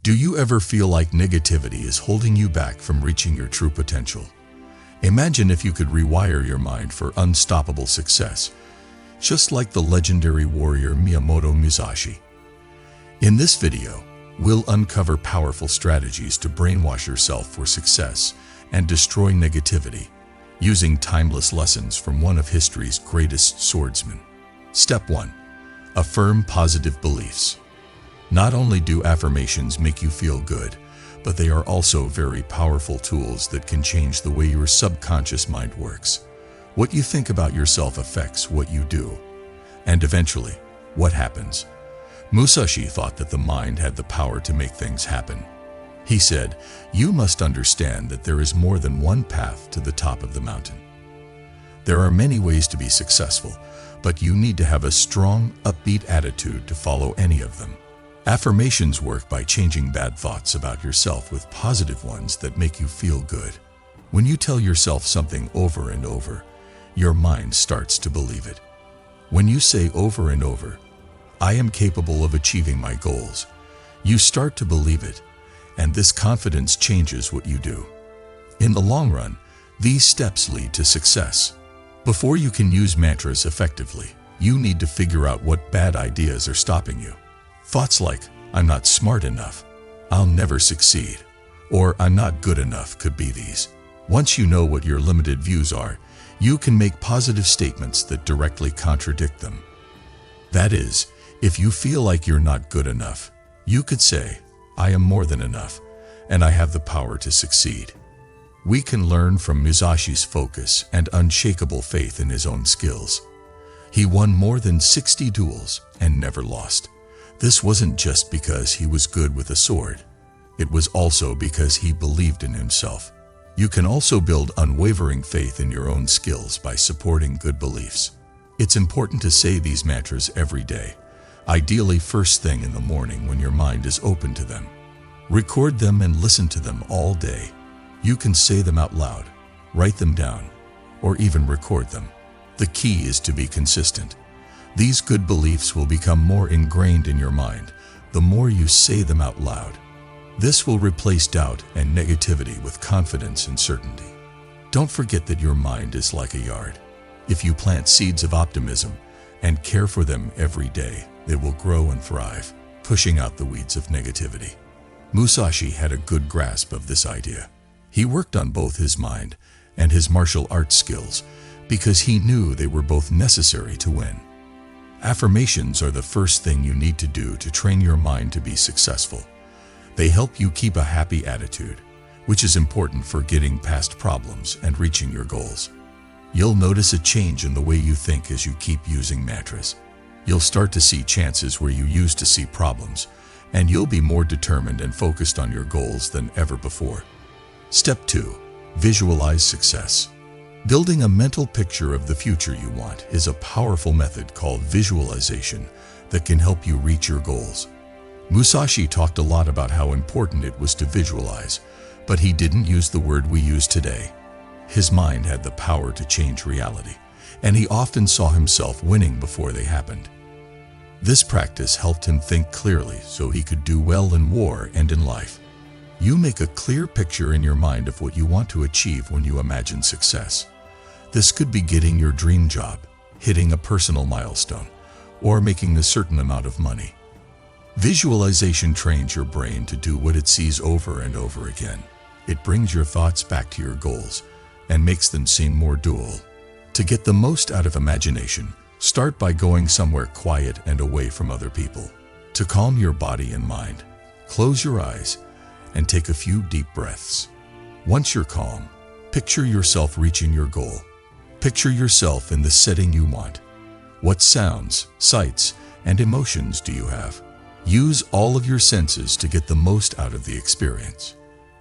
Do you ever feel like negativity is holding you back from reaching your true potential? Imagine if you could rewire your mind for unstoppable success, just like the legendary warrior Miyamoto Musashi. In this video, we'll uncover powerful strategies to brainwash yourself for success and destroy negativity, using timeless lessons from one of history's greatest swordsmen. Step 1. Affirm positive beliefs. Not only do affirmations make you feel good, but they are also very powerful tools that can change the way your subconscious mind works. What you think about yourself affects what you do, and eventually, what happens. Musashi thought that the mind had the power to make things happen. He said, "You must understand that there is more than one path to the top of the mountain. There are many ways to be successful, but you need to have a strong, upbeat attitude to follow any of them." Affirmations work by changing bad thoughts about yourself with positive ones that make you feel good. When you tell yourself something over and over, your mind starts to believe it. When you say over and over, "I am capable of achieving my goals," you start to believe it, and this confidence changes what you do. In the long run, these steps lead to success. Before you can use mantras effectively, you need to figure out what bad ideas are stopping you. Thoughts like, "I'm not smart enough," "I'll never succeed," or "I'm not good enough" could be these. Once you know what your limited views are, you can make positive statements that directly contradict them. That is, if you feel like you're not good enough, you could say, "I am more than enough, and I have the power to succeed." We can learn from Musashi's focus and unshakable faith in his own skills. He won more than 60 duels and never lost. This wasn't just because he was good with a sword. It was also because he believed in himself. You can also build unwavering faith in your own skills by supporting good beliefs. It's important to say these mantras every day, ideally first thing in the morning when your mind is open to them. Record them and listen to them all day. You can say them out loud, write them down, or even record them. The key is to be consistent. These good beliefs will become more ingrained in your mind the more you say them out loud. This will replace doubt and negativity with confidence and certainty. Don't forget that your mind is like a yard. If you plant seeds of optimism and care for them every day, they will grow and thrive, pushing out the weeds of negativity. Musashi had a good grasp of this idea. He worked on both his mind and his martial arts skills because he knew they were both necessary to win. Affirmations are the first thing you need to do to train your mind to be successful. They help you keep a happy attitude, which is important for getting past problems and reaching your goals. You'll notice a change in the way you think as you keep using mantras. You'll start to see chances where you used to see problems, and you'll be more determined and focused on your goals than ever before. Step 2. Visualize success. Building a mental picture of the future you want is a powerful method called visualization that can help you reach your goals. Musashi talked a lot about how important it was to visualize, but he didn't use the word we use today. His mind had the power to change reality, and he often saw himself winning before they happened. This practice helped him think clearly so he could do well in war and in life. You make a clear picture in your mind of what you want to achieve when you imagine success. This could be getting your dream job, hitting a personal milestone, or making a certain amount of money. Visualization trains your brain to do what it sees over and over again. It brings your thoughts back to your goals and makes them seem more doable. To get the most out of imagination, start by going somewhere quiet and away from other people. To calm your body and mind, close your eyes and take a few deep breaths. Once you're calm, picture yourself reaching your goal. Picture yourself in the setting you want. What sounds, sights, and emotions do you have? Use all of your senses to get the most out of the experience.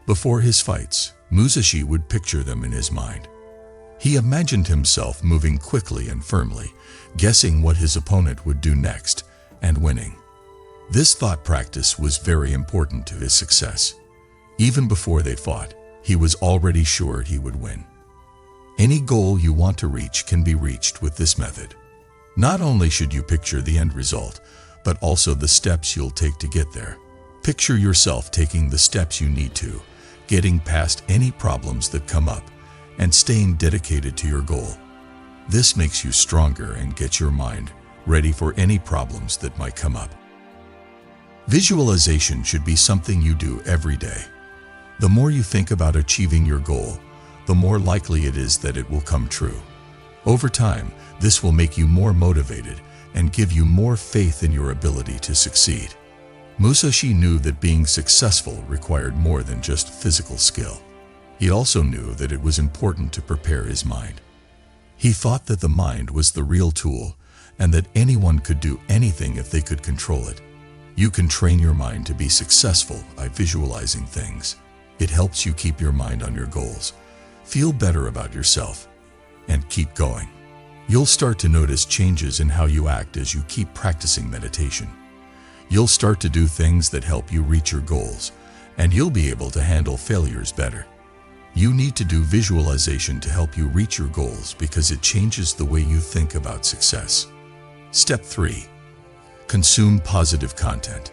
Before his fights, Musashi would picture them in his mind. He imagined himself moving quickly and firmly, guessing what his opponent would do next, and winning. This thought practice was very important to his success. Even before they fought, he was already sure he would win. Any goal you want to reach can be reached with this method. Not only should you picture the end result, but also the steps you'll take to get there. Picture yourself taking the steps you need to, getting past any problems that come up, and staying dedicated to your goal. This makes you stronger and gets your mind ready for any problems that might come up. Visualization should be something you do every day. The more you think about achieving your goal, the more likely it is that it will come true. Over time, this will make you more motivated and give you more faith in your ability to succeed. Musashi knew that being successful required more than just physical skill. He also knew that it was important to prepare his mind. He thought that the mind was the real tool and that anyone could do anything if they could control it. You can train your mind to be successful by visualizing things. It helps you keep your mind on your goals, feel better about yourself, and keep going. You'll start to notice changes in how you act as you keep practicing meditation. You'll start to do things that help you reach your goals, and you'll be able to handle failures better. You need to do visualization to help you reach your goals because it changes the way you think about success. Step 3. Consume positive content.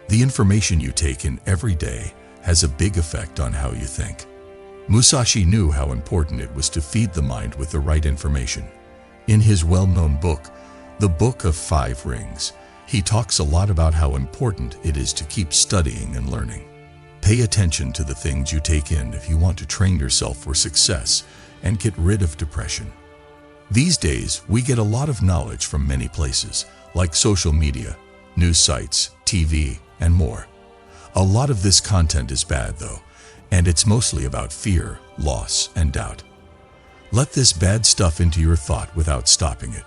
The information you take in every day has a big effect on how you think. Musashi knew how important it was to feed the mind with the right information. In his well-known book, The Book of Five Rings, he talks a lot about how important it is to keep studying and learning. Pay attention to the things you take in if you want to train yourself for success and get rid of depression. These days, we get a lot of knowledge from many places, like social media, news sites, TV, and more. A lot of this content is bad, though, and it's mostly about fear, loss, and doubt. Let this bad stuff into your thought without stopping it.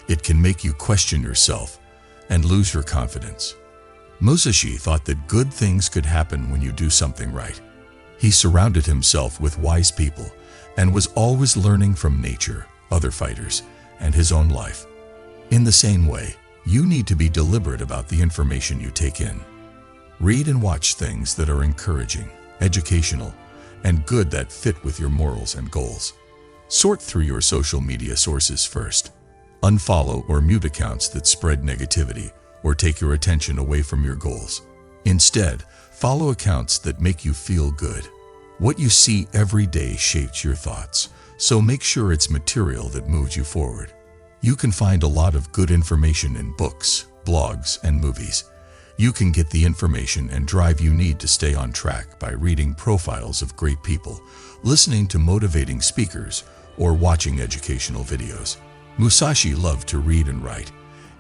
It can make you question yourself and lose your confidence. Musashi thought that good things could happen when you do something right. He surrounded himself with wise people and was always learning from nature, other fighters, and his own life. In the same way, you need to be deliberate about the information you take in. Read and watch things that are encouraging, educational, and good that fit with your morals and goals. Sort through your social media sources first. Unfollow or mute accounts that spread negativity or take your attention away from your goals. Instead, follow accounts that make you feel good. What you see every day shapes your thoughts, so make sure it's material that moves you forward. You can find a lot of good information in books, blogs, and movies. You can get the information and drive you need to stay on track by reading profiles of great people, listening to motivating speakers, or watching educational videos. Musashi loved to read and write,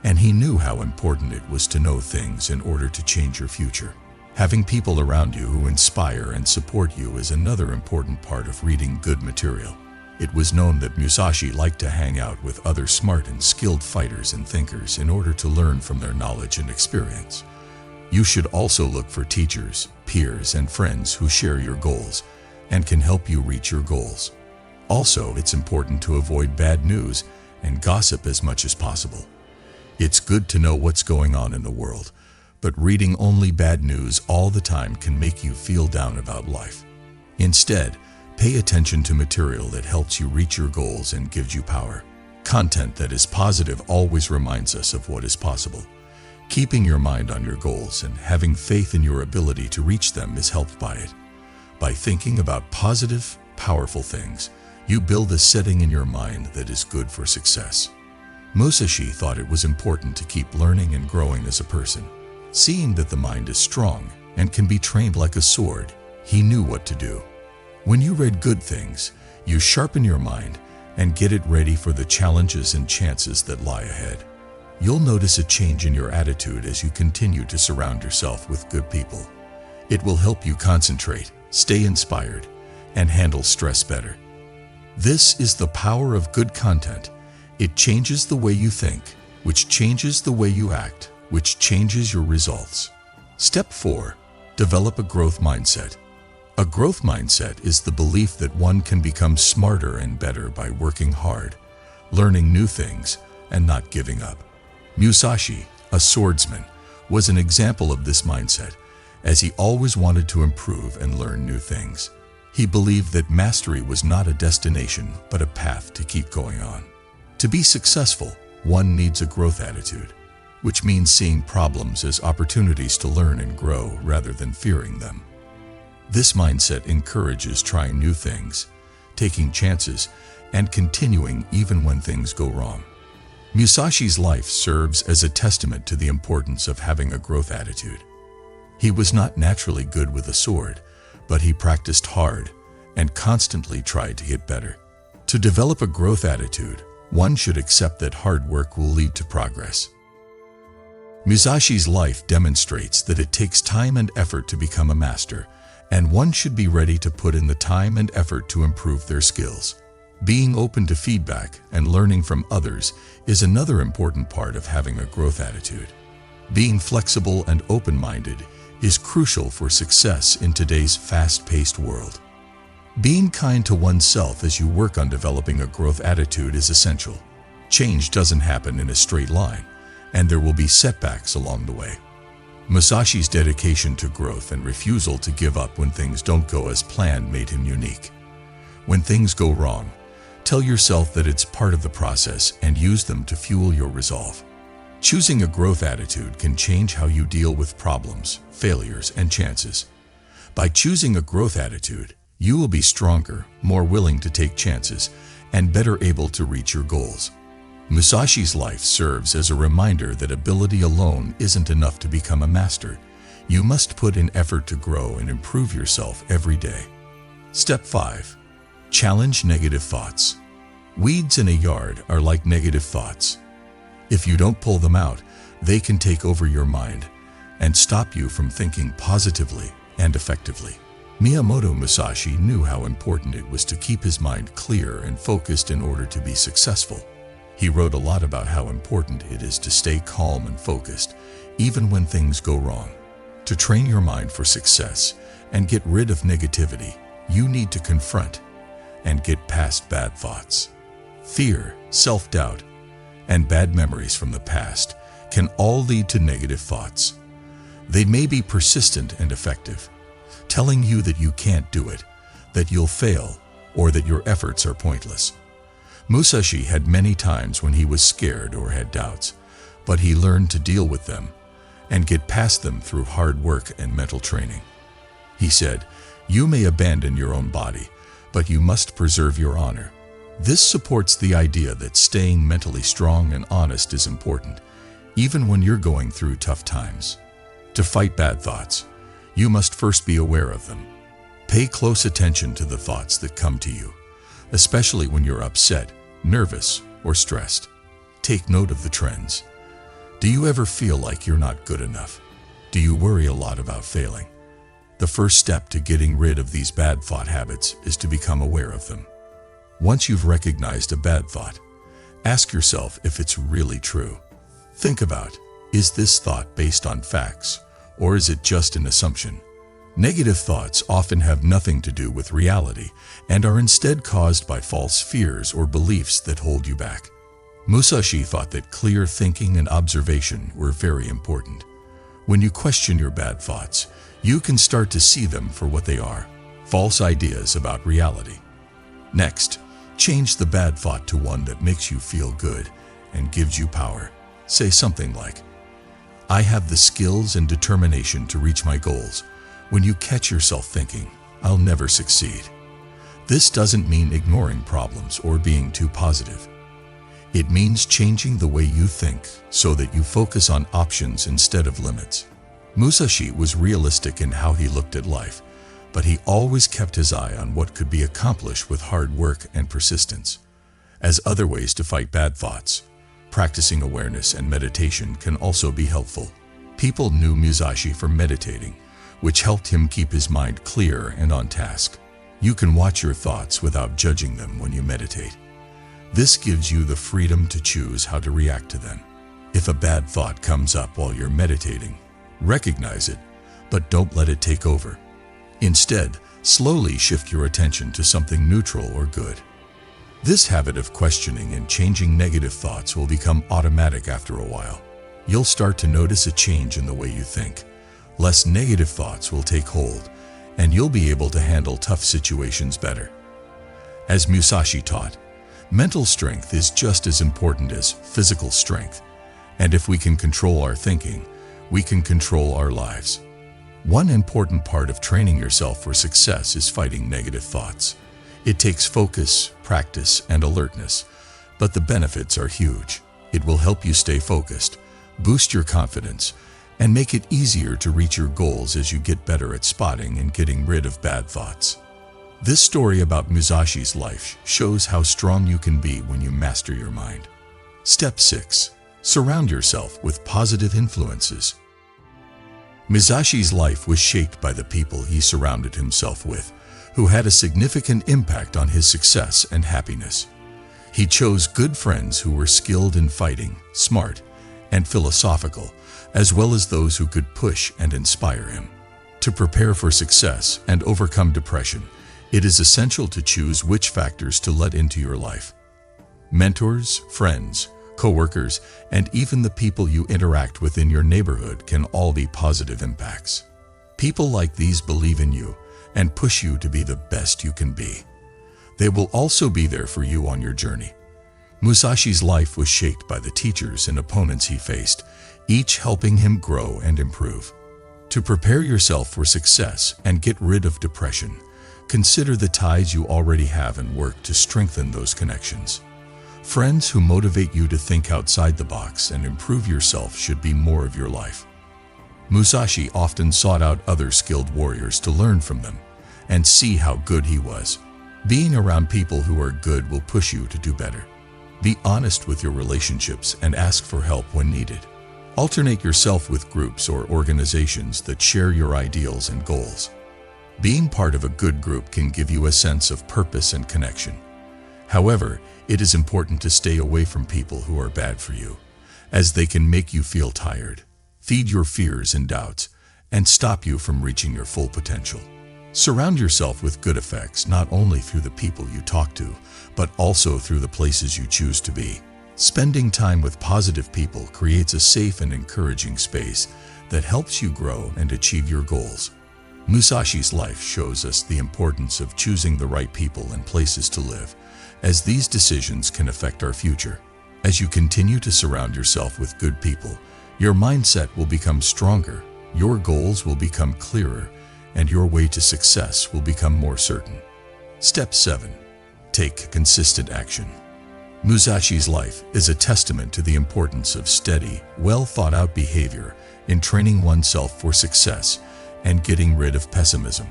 and he knew how important it was to know things in order to change your future. Having people around you who inspire and support you is another important part of reading good material. It was known that Musashi liked to hang out with other smart and skilled fighters and thinkers in order to learn from their knowledge and experience. You should also look for teachers, peers, and friends who share your goals and can help you reach your goals. Also, it's important to avoid bad news and gossip as much as possible. It's good to know what's going on in the world, but reading only bad news all the time can make you feel down about life. Instead, pay attention to material that helps you reach your goals and gives you power. Content that is positive always reminds us of what is possible. Keeping your mind on your goals and having faith in your ability to reach them is helped by it. By thinking about positive, powerful things, you build a setting in your mind that is good for success. Musashi thought it was important to keep learning and growing as a person. Seeing that the mind is strong and can be trained like a sword, he knew what to do. When you read good things, you sharpen your mind and get it ready for the challenges and chances that lie ahead. You'll notice a change in your attitude as you continue to surround yourself with good people. It will help you concentrate, stay inspired, and handle stress better. This is the power of good content. It changes the way you think, which changes the way you act, which changes your results. Step 4. Develop a growth mindset. A growth mindset is the belief that one can become smarter and better by working hard, learning new things, and not giving up. Musashi, a swordsman, was an example of this mindset, as he always wanted to improve and learn new things. He believed that mastery was not a destination, but a path to keep going on. To be successful, one needs a growth attitude. which means seeing problems as opportunities to learn and grow rather than fearing them. This mindset encourages trying new things, taking chances, and continuing even when things go wrong. Musashi's life serves as a testament to the importance of having a growth attitude. He was not naturally good with a sword, but he practiced hard and constantly tried to get better. To develop a growth attitude, one should accept that hard work will lead to progress. Musashi's life demonstrates that it takes time and effort to become a master, and one should be ready to put in the time and effort to improve their skills. Being open to feedback and learning from others is another important part of having a growth attitude. Being flexible and open-minded is crucial for success in today's fast-paced world. Being kind to oneself as you work on developing a growth attitude is essential. Change doesn't happen in a straight line, and there will be setbacks along the way. Musashi's dedication to growth and refusal to give up when things don't go as planned made him unique. When things go wrong, tell yourself that it's part of the process and use them to fuel your resolve. Choosing a growth attitude can change how you deal with problems, failures, and chances. By choosing a growth attitude, you will be stronger, more willing to take chances, and better able to reach your goals. Musashi's life serves as a reminder that ability alone isn't enough to become a master. You must put in effort to grow and improve yourself every day. Step 5. Challenge negative thoughts. Weeds in a yard are like negative thoughts. If you don't pull them out, they can take over your mind and stop you from thinking positively and effectively. Miyamoto Musashi knew how important it was to keep his mind clear and focused in order to be successful. He wrote a lot about how important it is to stay calm and focused, even when things go wrong. To train your mind for success and get rid of negativity, you need to confront and get past bad thoughts. Fear, self-doubt, and bad memories from the past can all lead to negative thoughts. They may be persistent and effective, telling you that you can't do it, that you'll fail, or that your efforts are pointless. Musashi had many times when he was scared or had doubts, but he learned to deal with them and get past them through hard work and mental training. He said, "You may abandon your own body, but you must preserve your honor." This supports the idea that staying mentally strong and honest is important, even when you're going through tough times. To fight bad thoughts, you must first be aware of them. Pay close attention to the thoughts that come to you, especially when you're upset, nervous, or stressed. Take note of the trends. Do you ever feel like you're not good enough? Do you worry a lot about failing? The first step to getting rid of these bad thought habits is to become aware of them. Once you've recognized a bad thought, ask yourself if it's really true. Think about, is this thought based on facts, or is it just an assumption? Negative thoughts often have nothing to do with reality and are instead caused by false fears or beliefs that hold you back. Musashi thought that clear thinking and observation were very important. When you question your bad thoughts, you can start to see them for what they are, false ideas about reality. Next, change the bad thought to one that makes you feel good and gives you power. Say something like, "I have the skills and determination to reach my goals." When you catch yourself thinking, "I'll never succeed," this doesn't mean ignoring problems or being too positive. It means changing the way you think so that you focus on options instead of limits. Musashi was realistic in how he looked at life, but he always kept his eye on what could be accomplished with hard work and persistence. As other ways to fight bad thoughts, practicing awareness and meditation can also be helpful. People knew Musashi for meditating, which helped him keep his mind clear and on task. You can watch your thoughts without judging them when you meditate. This gives you the freedom to choose how to react to them. If a bad thought comes up while you're meditating, recognize it, but don't let it take over. Instead, slowly shift your attention to something neutral or good. This habit of questioning and changing negative thoughts will become automatic after a while. You'll start to notice a change in the way you think. Less negative thoughts will take hold, and you'll be able to handle tough situations better. As Musashi taught, mental strength is just as important as physical strength, And if we can control our thinking, we can control our lives. One important part of training yourself for success is fighting negative thoughts. It takes focus, practice, and alertness, but the benefits are huge. It will help you stay focused, boost your confidence, and make it easier to reach your goals as you get better at spotting and getting rid of bad thoughts. This story about Musashi's life shows how strong you can be when you master your mind. Step 6. Surround yourself with positive influences. Musashi's life was shaped by the people he surrounded himself with, who had a significant impact on his success and happiness. He chose good friends who were skilled in fighting, smart, and philosophical, as well as those who could push and inspire him. To prepare for success and overcome depression, it is essential to choose which factors to let into your life. Mentors, friends, co-workers, and even the people you interact with in your neighborhood can all be positive impacts. People like these believe in you and push you to be the best you can be. They will also be there for you on your journey. Musashi's life was shaped by the teachers and opponents he faced, each helping him grow and improve. To prepare yourself for success and get rid of depression, consider the ties you already have and work to strengthen those connections. Friends who motivate you to think outside the box and improve yourself should be more of your life. Musashi often sought out other skilled warriors to learn from them and see how good he was. Being around people who are good will push you to do better. Be honest with your relationships and ask for help when needed. Alternate yourself with groups or organizations that share your ideals and goals. Being part of a good group can give you a sense of purpose and connection. However, it is important to stay away from people who are bad for you, as they can make you feel tired, feed your fears and doubts, and stop you from reaching your full potential. Surround yourself with good effects not only through the people you talk to, but also through the places you choose to be. Spending time with positive people creates a safe and encouraging space that helps you grow and achieve your goals. Musashi's life shows us the importance of choosing the right people and places to live, as these decisions can affect our future. As you continue to surround yourself with good people, your mindset will become stronger, your goals will become clearer, and your way to success will become more certain. Step 7. Take consistent action. Musashi's life is a testament to the importance of steady, well-thought-out behavior in training oneself for success and getting rid of pessimism.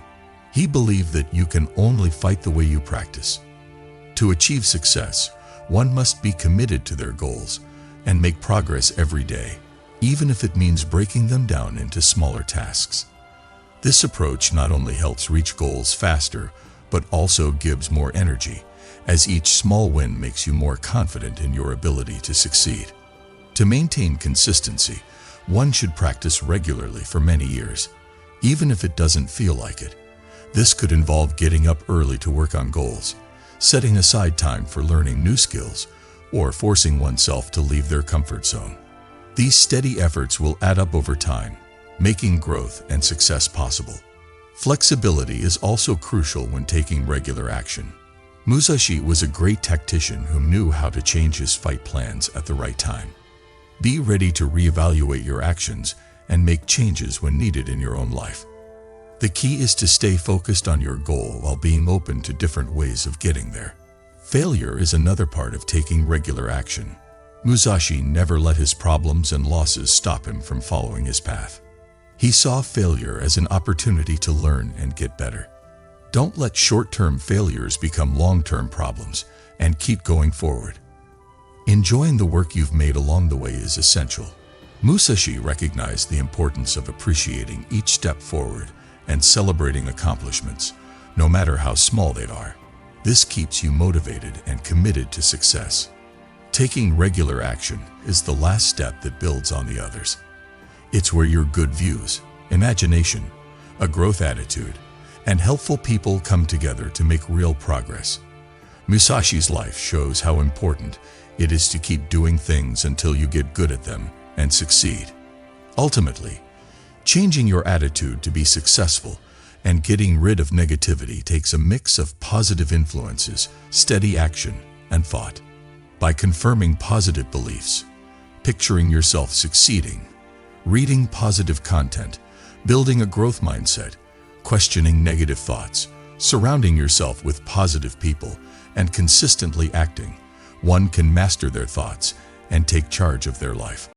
He believed that you can only fight the way you practice. To achieve success, one must be committed to their goals and make progress every day, even if it means breaking them down into smaller tasks. This approach not only helps reach goals faster, but also gives more energy, as each small win makes you more confident in your ability to succeed. To maintain consistency, one should practice regularly for many years, even if it doesn't feel like it. This could involve getting up early to work on goals, setting aside time for learning new skills, or forcing oneself to leave their comfort zone. These steady efforts will add up over time, making growth and success possible. Flexibility is also crucial when taking regular action. Musashi was a great tactician who knew how to change his fight plans at the right time. Be ready to reevaluate your actions and make changes when needed in your own life. The key is to stay focused on your goal while being open to different ways of getting there. Failure is another part of taking regular action. Musashi never let his problems and losses stop him from following his path. He saw failure as an opportunity to learn and get better. Don't let short-term failures become long-term problems, and keep going forward. Enjoying the work you've made along the way is essential. Musashi recognized the importance of appreciating each step forward and celebrating accomplishments, no matter how small they are. This keeps you motivated and committed to success. Taking regular action is the last step that builds on the others. It's where your good views, imagination, a growth attitude, and helpful people come together to make real progress. Musashi's life shows how important it is to keep doing things until you get good at them and succeed. Ultimately, changing your attitude to be successful and getting rid of negativity takes a mix of positive influences, steady action, and thought. By confirming positive beliefs, picturing yourself succeeding, reading positive content, building a growth mindset, questioning negative thoughts, surrounding yourself with positive people, and consistently acting, one can master their thoughts and take charge of their life.